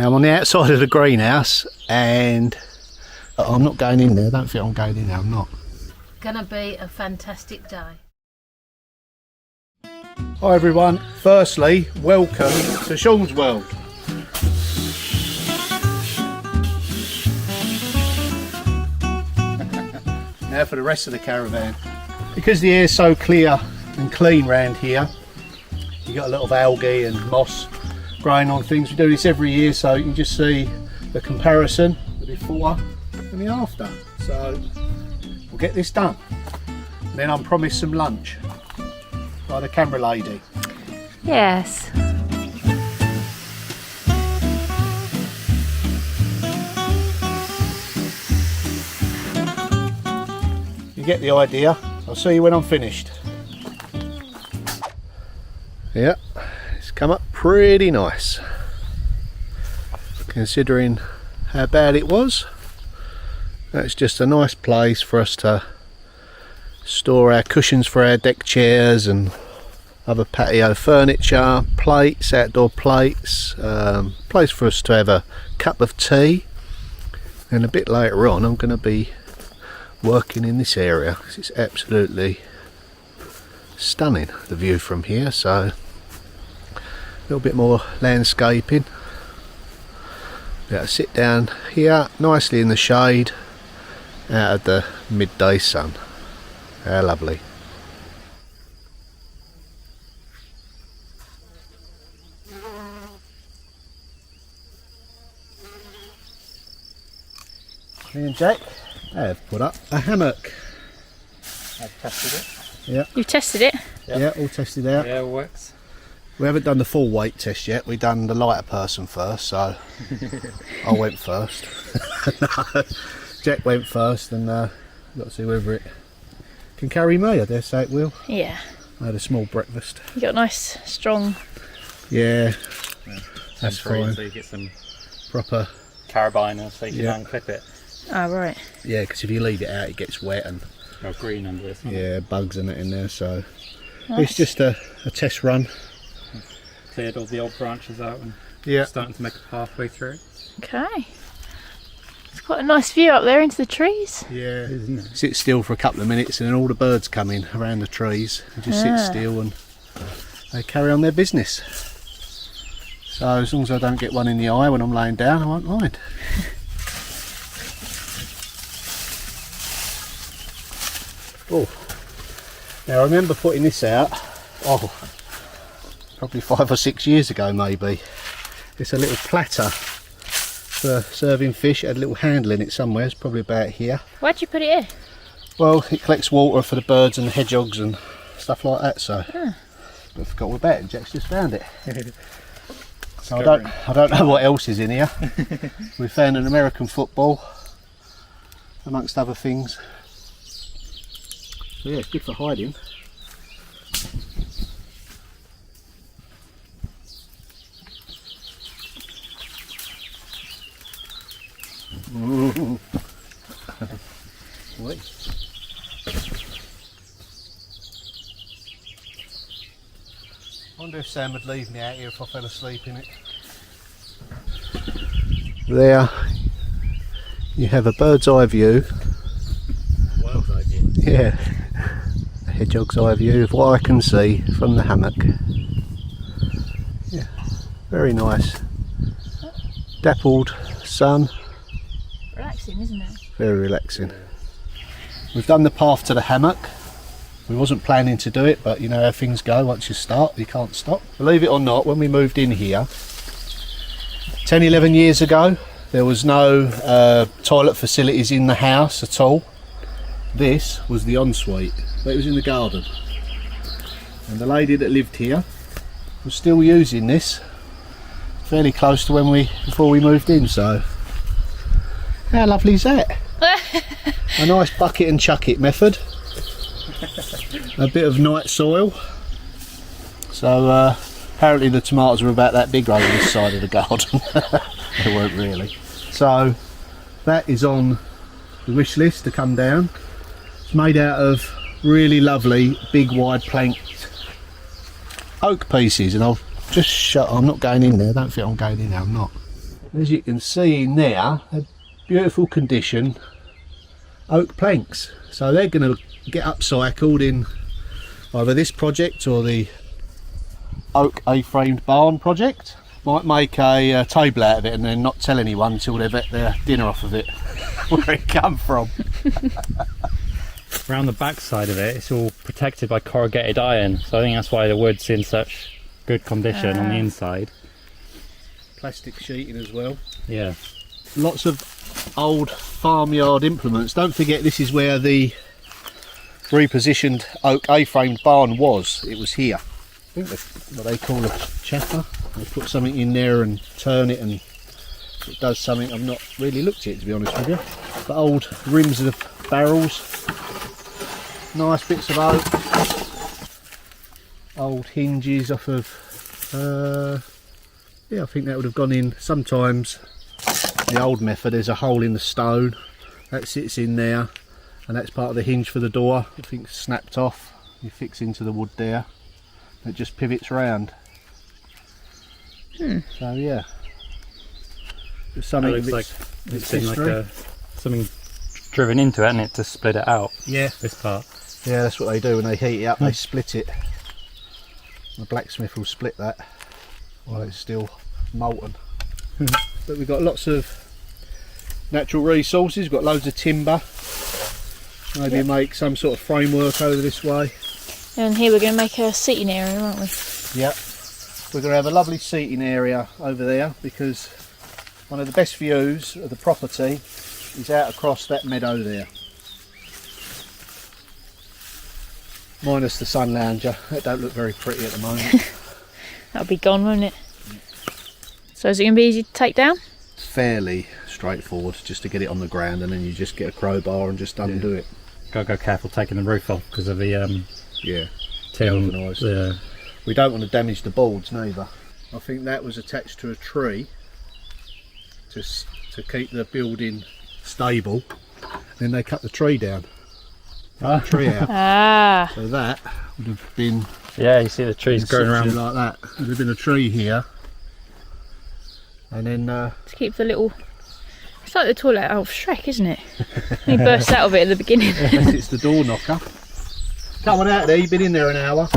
Now I'm on the outside of the greenhouse and I'm not going in there. I don't think I'm going in there, I'm not. Gonna be a fantastic day. Hi everyone, firstly, welcome to Sean's World. Now for the rest of the caravan. Because the air's so clear and clean round here, you got a lot of algae and moss growing on things. We do this every year so you can just see the comparison, the before and the after. So we'll get this done. And then I'm promised some lunch by the camera lady. Yes. You get the idea. I'll see you when I'm finished. Yeah, it's come up pretty nice. Considering how bad it was, that's just a nice place for us to store our cushions for our deck chairs and other patio furniture, plates, outdoor plates, place for us to have a cup of tea. And a bit later on I'm going to be working in this area because it's absolutely stunning, the view from here. So a little bit more landscaping. Sit down here nicely in the shade out of the midday sun. How lovely. Me and Jack have put up a hammock. I've tested it. Yeah. You tested it? Yep. Yeah, all tested out. Yeah, it works. We haven't done the full weight test yet. We've done the lighter person first, so I went first. No, Jack went first, and got to see whether it can carry me. I dare say it will. Yeah. I had a small breakfast. You got a nice, strong. Yeah, Yeah. that's Temporary, fine. So you get some Proper. carabiner so you Yeah. can unclip it. Oh, right. Yeah, because if you leave it out, it gets wet and Or green under this. yeah, bugs and it in there. So Nice. it's just a test run. Cleared all the old branches out and Yeah. starting to make a pathway through. Okay. It's quite a nice view up there into the trees. Yeah. Isn't it? Sit still for a couple of minutes and then all the birds come in around the trees and just sit still and they carry on their business. So as long as I don't get one in the eye when I'm laying down, I won't mind. Oh, now I remember putting this out, probably 5 or 6 years ago maybe. It's a little platter for serving fish. It had a little handle in it somewhere, it's probably about here. Why'd you put it here? Well, it collects water for the birds and the hedgehogs and stuff like that, so I forgot all about it. Jack's just found it. So I don't know what else is in here. We found an American football amongst other things. So yeah, it's good for hiding. Ooh. Wait. I wonder if Sam would leave me out here if I fell asleep in it. There you have a bird's eye view. Wild idea. Yeah, a hedgehog's eye view of what I can see from the hammock. Yeah, very nice. Dappled sun, Relaxing, isn't it? very relaxing. We've done the path to the hammock. We wasn't planning to do it, but you know how things go. Once you start, you can't stop. Believe it or not, when we moved in here 10-11 years ago, there was no toilet facilities in the house at all. This was the ensuite, but it was in the garden. And the lady that lived here was still using this fairly close to before we moved in, so how lovely is that? A nice bucket and chuck it method. A bit of night soil. So apparently the tomatoes were about that big over this side of the garden. They weren't really. So that is on the wish list to come down. It's made out of really lovely big wide planked oak pieces, and I'll just I'm not going in there. I don't think I'm going in there, I'm not. As you can see in there, a beautiful condition oak planks. So they're going to get upcycled in either this project or the oak A-framed barn project. Might make a table out of it and then not tell anyone until they've ate their dinner off of it, where it come from. Around the back side of it, it's all protected by corrugated iron, so I think that's why the wood's in such good condition on the inside. Plastic sheeting as well. Yeah. Lots of old farmyard implements. Don't forget, this is where the repositioned oak A-framed barn was. It was here. I think that's what they call a chaffer. They put something in there and turn it and it does something. I've not really looked at it, to be honest with you. But old rims of barrels, nice bits of oak, old hinges off of, yeah, I think that would have gone in. Sometimes the old method, there's a hole in the stone that sits in there and that's part of the hinge for the door. I think it's snapped off, you fix into the wood there. It just pivots round. So yeah, there's something. It looks like it's been like something driven into it, hasn't it, to split it out. Yeah, this part. Yeah, that's what they do when they heat it up. They split it. The blacksmith will split that while it's still molten. But we've got lots of natural resources. We've got loads of timber. Maybe make some sort of framework over this way. And here we're going to make a seating area, aren't we? Yep. We're going to have a lovely seating area over there because one of the best views of the property is out across that meadow there. Minus the sun lounger. That don't look very pretty at the moment. That'll be gone, won't it? So is it going to be easy to take down? It's fairly straightforward just to get it on the ground and then you just get a crowbar and just undo it. Gotta go careful taking the roof off because of the yeah, tin. galvanised. Yeah. We don't want to damage the boards neither. I think that was attached to a tree to keep the building stable. Then they cut the tree down. Cut the tree out. Ah. So that would have been, Yeah, you see the trees growing around. like that. There would have been a tree here. And then To keep the little... It's like the toilet out of Shrek, isn't it? He bursts out of it at the beginning. unless it's the door knocker. Come on out there, you've been in there an hour.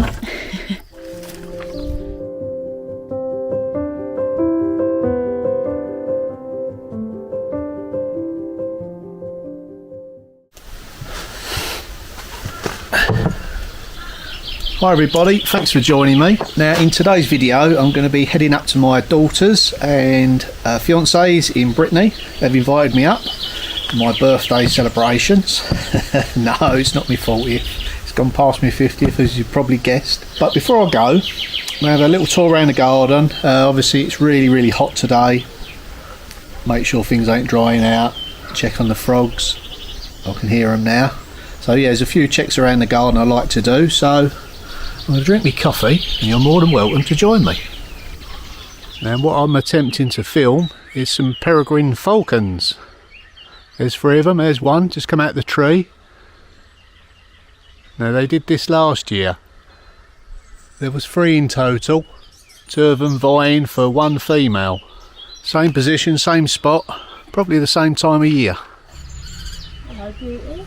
Hi everybody, thanks for joining me. Now in today's video I'm going to be heading up to my daughter's and fiance's in Brittany. They've invited me up for my birthday celebrations. No, it's not my 40th. It's gone past my 50th as you probably guessed. But before I go, I'm going to have a little tour around the garden. Obviously it's really hot today. Make sure things ain't drying out. Check on the frogs. I can hear them now. So yeah, there's a few checks around the garden I like to do. So I'm going to drink me coffee and you're more than welcome to join me. Now what I'm attempting to film is some peregrine falcons. There's 3 of them, there's one just come out of the tree. Now they did this last year. There was 3 in total, 2 of them vying for 1 female. Same position, same spot, probably the same time of year. Hello, beauty.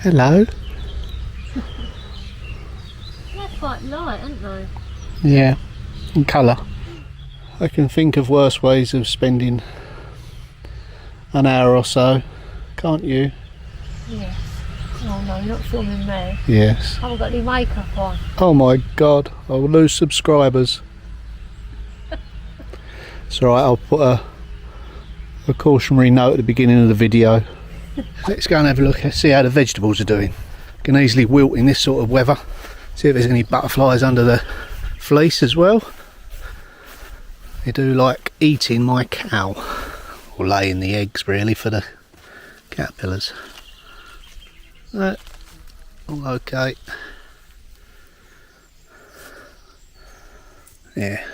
Hello. They're quite light, aren't they? Yeah, in colour. I can think of worse ways of spending an hour or so, can't you? Yeah. Oh no, you're not filming me. Yes. I haven't got any makeup on. Oh my god, I'll lose subscribers. It's alright, I'll put a cautionary note at the beginning of the video. Let's go and have a look, see how the vegetables are doing. Can easily wilt in this sort of weather. See if there's any butterflies under the fleece as well. They do like eating my cow, or laying the eggs really for the caterpillars. All okay. Yeah,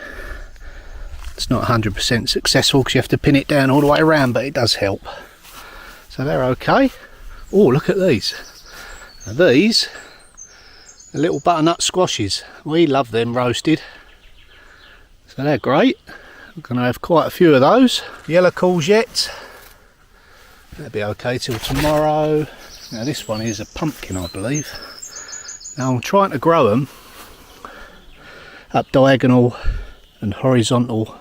it's not 100% successful because you have to pin it down all the way around, but it does help. So they're okay. Oh, look at these. Now these are little butternut squashes. We love them roasted. So they're great. We're going to have quite a few of those. Yellow courgette. That'll be okay till tomorrow. Now this one is a pumpkin, I believe. Now I'm trying to grow them up diagonal and horizontal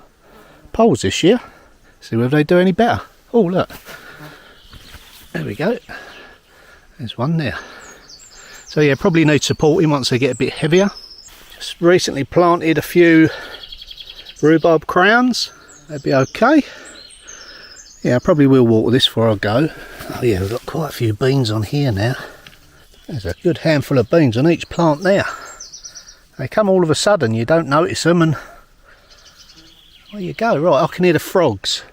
poles this year. See whether they do any better. Oh look, there we go. There's one there. So yeah, probably need supporting once they get a bit heavier. Just recently planted a few rhubarb crowns. They'll be okay. Yeah, I probably will water this before I go. Oh yeah, we've got quite a few beans on here now. There's a good handful of beans on each plant there. They come all of a sudden, you don't notice them, and there you go. Right, I can hear the frogs.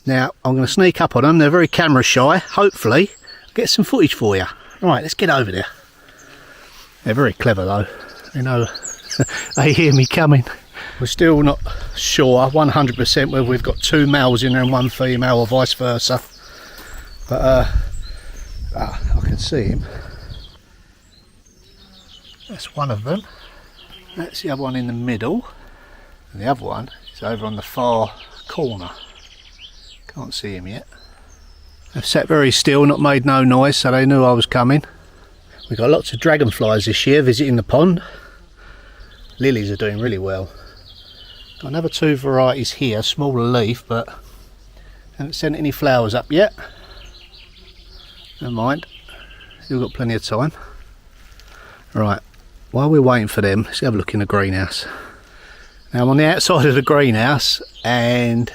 Now, I'm going to sneak up on them. They're very camera shy. Hopefully, I'll get some footage for you. Right, let's get over there. They're very clever though. They know they hear me coming. We're still not sure 100% whether we've got 2 males in there and 1 female or vice versa. But I can see him. That's one of them. That's the other one in the middle. And the other one is over on the far corner. Can't see him yet. They've sat very still, not made no noise, so they knew I was coming. We've got lots of dragonflies this year visiting the pond. Lilies are doing really well. Got another 2 varieties here, smaller leaf, but haven't sent any flowers up yet. Never mind, still got plenty of time. Right, while we're waiting for them, let's have a look in the greenhouse. Now I'm on the outside of the greenhouse, and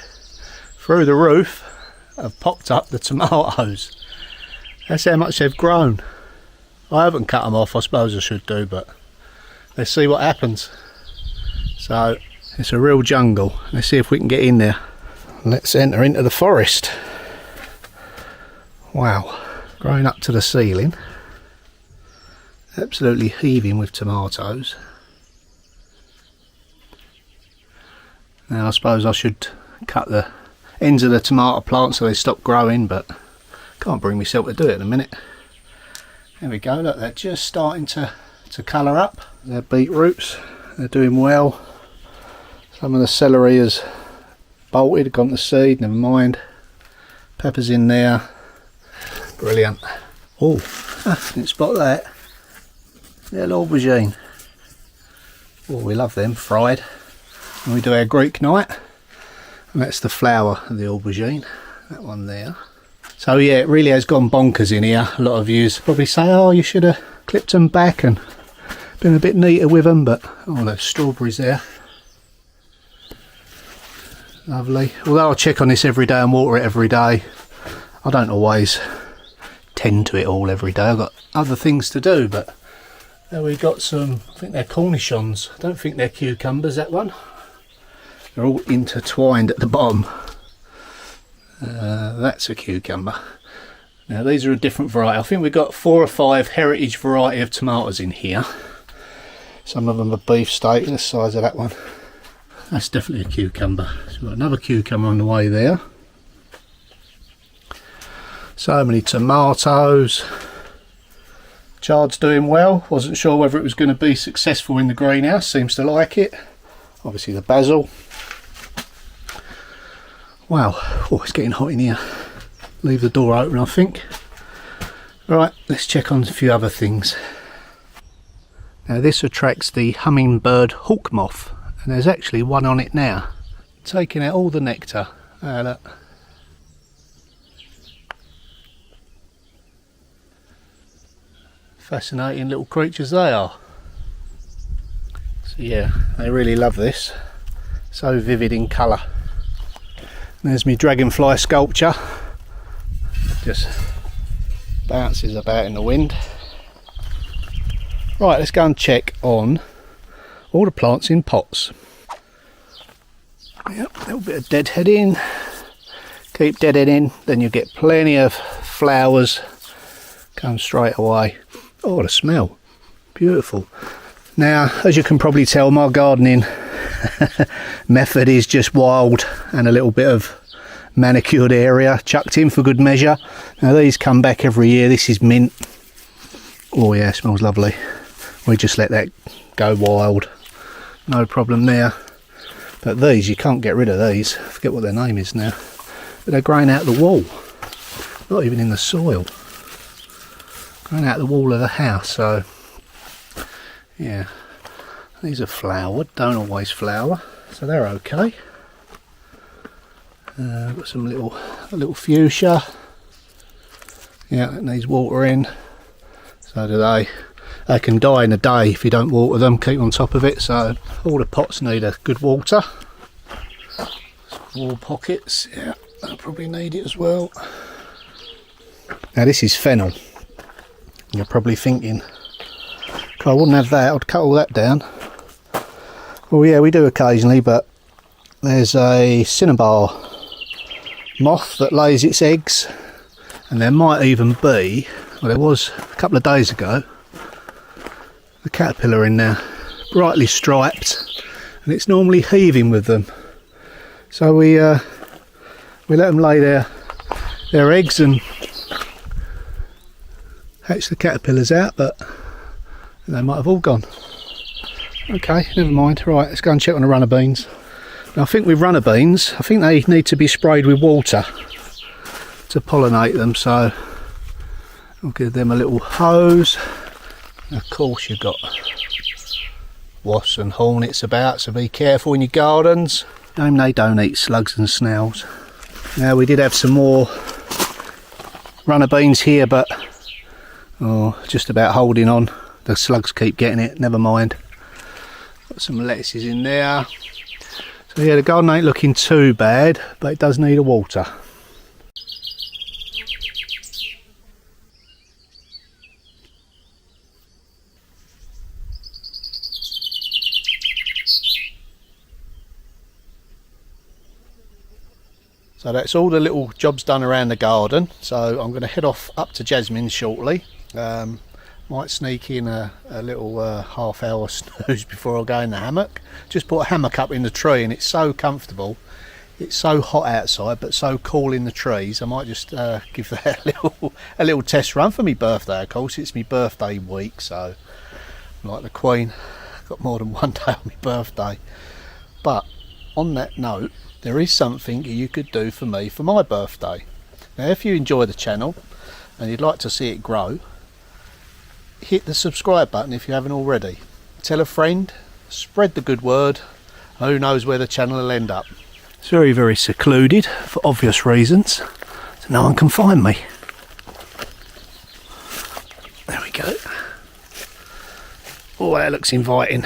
through the roof have popped up the tomatoes. That's how much they've grown. I haven't cut them off, I suppose I should do, but let's see what happens. So it's a real jungle. Let's see if we can get in there. Let's enter into the forest. Wow, growing up to the ceiling. Absolutely heaving with tomatoes. Now I suppose I should cut the ends of the tomato plant so they stop growing, but can't bring myself to do it in a minute. There we go, look, they're just starting to colour up. They're beetroots, they're doing well. Some of the celery has bolted, gone to seed, never mind. Peppers in there. Brilliant. Oh, didn't spot that. Little aubergine. Oh, we love them, fried. When we do our Greek night. And that's the flower of the aubergine. That one there. So yeah, it really has gone bonkers in here. A lot of yous probably say, oh, you should have clipped them back and been a bit neater with them, but oh, those strawberries there. Lovely. Although I check on this every day and water it every day, I don't always tend to it all every day. I've got other things to do, but there we got some, I think they're cornichons. I don't think they're cucumbers, that one. They're all intertwined at the bottom. That's a cucumber. Now these are a different variety. I think we've got 4 or 5 heritage variety of tomatoes in here. Some of them are beefsteak, the size of that one. That's definitely a cucumber. So we've got another cucumber on the way there. So many tomatoes. Chard's doing well. Wasn't sure whether it was going to be successful in the greenhouse. Seems to like it. Obviously the basil. Wow, oh, it's getting hot in here. Leave the door open, I think. Right, let's check on a few other things. Now this attracts the hummingbird hawk moth, and there's actually one on it now, taking out all the nectar. Look. Fascinating little creatures they are. So yeah, they really love this. So vivid in colour. There's my dragonfly sculpture. Just bounces about in the wind. Right, let's go and check on all the plants in pots. Yep, a little bit of deadheading. Keep deadheading, then you get plenty of flowers come straight away. Oh, the smell. Beautiful. Now, as you can probably tell, my gardening method is just wild and a little bit of manicured area chucked in for good measure. Now these come back every year. This is mint. Oh yeah, it smells lovely. We just let that go wild. No problem there. But these, you can't get rid of these. I forget what their name is now. But they're growing out the wall. Not even in the soil. Growing out the wall of the house, so yeah. These are flowered, don't always flower, so they're okay. Got some little fuchsia. Yeah, that needs watering. So do they. They can die in a day if you don't water them, keep on top of it, so all the pots need a good water. Wall pockets, yeah, they'll probably need it as well. Now this is fennel. You're probably thinking, I wouldn't have that, I'd cut all that down. Well yeah, we do occasionally, but there's a cinnabar moth that lays its eggs, and there might even be, well there was a couple of days ago, a caterpillar in there, brightly striped, and it's normally heaving with them. So we let them lay their eggs and hatch the caterpillars out, but they might have all gone. Okay, never mind. Right, let's go and check on the runner beans. Now I think with runner beans, I think they need to be sprayed with water to pollinate them, so I'll give them a little hose. Of course you've got wasps and hornets about, so be careful in your gardens. They don't eat slugs and snails. Now we did have some more runner beans here, but just about holding on. The slugs keep getting it, never mind. Got some lettuces in there. So yeah, the garden ain't looking too bad, but it does need a water. So that's all the little jobs done around the garden. So I'm going to head off up to Jasmine shortly. Might sneak in a little half-hour snooze before I go in the hammock. Just put a hammock up in the tree and it's so comfortable. It's so hot outside but so cool in the trees. I might just give that a little test run for my birthday. Of course, it's my birthday week, so like the Queen, got more than one day on my birthday. But on that note, there is something you could do for me for my birthday. Now if you enjoy the channel and you'd like to see it grow, hit the subscribe button if you haven't already. Tell a friend, spread the good word. Who knows where the channel will end up. It's very, very secluded for obvious reasons, so no one can find me. There we go. Oh, that looks inviting.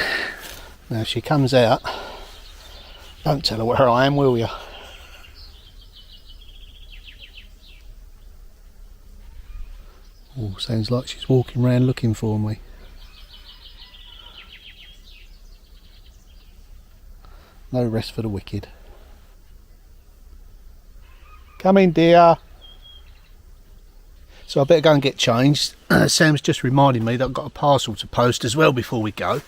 Now if she comes out, don't tell her where I am, will you? Oh, sounds like she's walking around looking for me. No rest for the wicked. Come in, dear. So I better go and get changed. Sam's just reminded me that I've got a parcel to post as well before we go.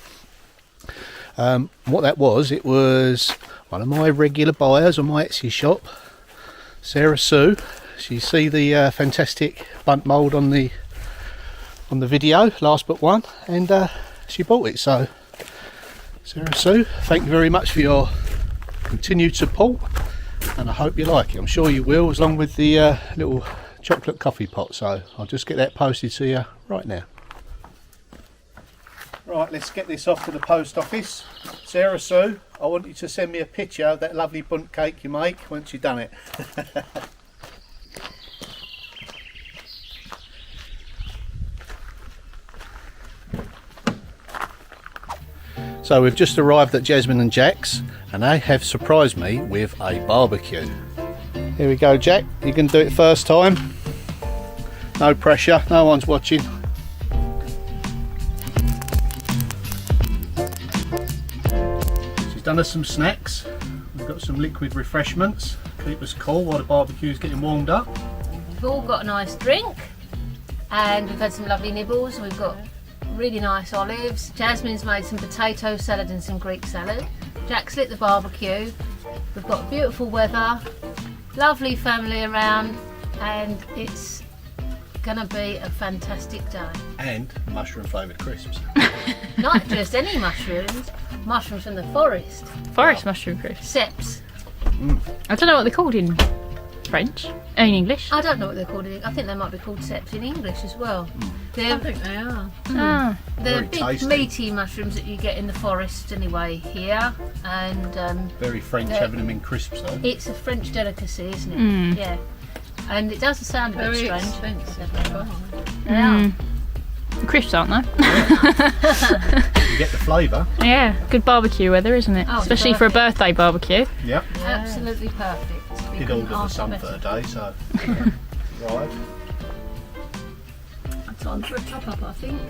What that was, it was one of my regular buyers on my Etsy shop, Sarah Sue. So see the fantastic bunt mould on the video, last but one, and she bought it. So Sarah Sue, thank you very much for your continued support, and I hope you like it. I'm sure you will, as long with the little chocolate coffee pot. So I'll just get that posted to you right now. Right, let's get this off to the post office. Sarah Sue, I want you to send me a picture of that lovely bundt cake you make once you've done it. So we've just arrived at Jasmine and Jack's, and they have surprised me with a barbecue. Here we go, Jack, you can do it first time. No pressure, no one's watching. She's done us some snacks. We've got some liquid refreshments, keep us cool while the barbecue's getting warmed up. We've all got a nice drink, and we've had some lovely nibbles. We've got really nice olives. Jasmine's made some potato salad and some Greek salad. Jack's lit the barbecue. We've got beautiful weather, lovely family around, and it's gonna be a fantastic day. And mushroom flavoured crisps. Not just any mushrooms, mushrooms from the forest. Forest mushroom crisps. Seps. I don't know what they're called in French. In English. I don't know what they're called. I think they might be called seps in English as well. I think they are. Ah. They're Very big tasty. meaty mushrooms that you get in the forest anyway here, and Very French Yeah. having them in crisps though. it's a French delicacy, isn't it? Mm. Yeah. And it does sound a bit Very strange. expensive. They are. The crisps aren't they? You get the flavour. Yeah, good barbecue weather, isn't it? Oh, Especially for a birthday barbecue. Yep. Absolutely perfect. We Did couldn't order the ask for sun better. for a day, so right. Time for a top up, I think.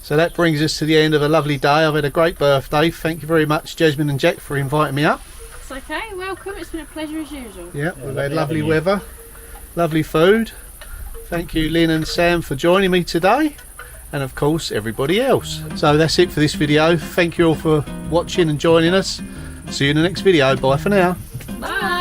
So that brings us to the end of a lovely day. I've had a great birthday. Thank you very much, Jasmine and Jack, for inviting me up. It's okay, welcome. It's been a pleasure as usual. Yeah, we've had lovely lovely having you. weather, lovely food. Thank you, Lynn and Sam, for joining me today, and of course everybody else. So that's it for this video. Thank you all for watching and joining us. See you in the next video. Bye for now. Bye.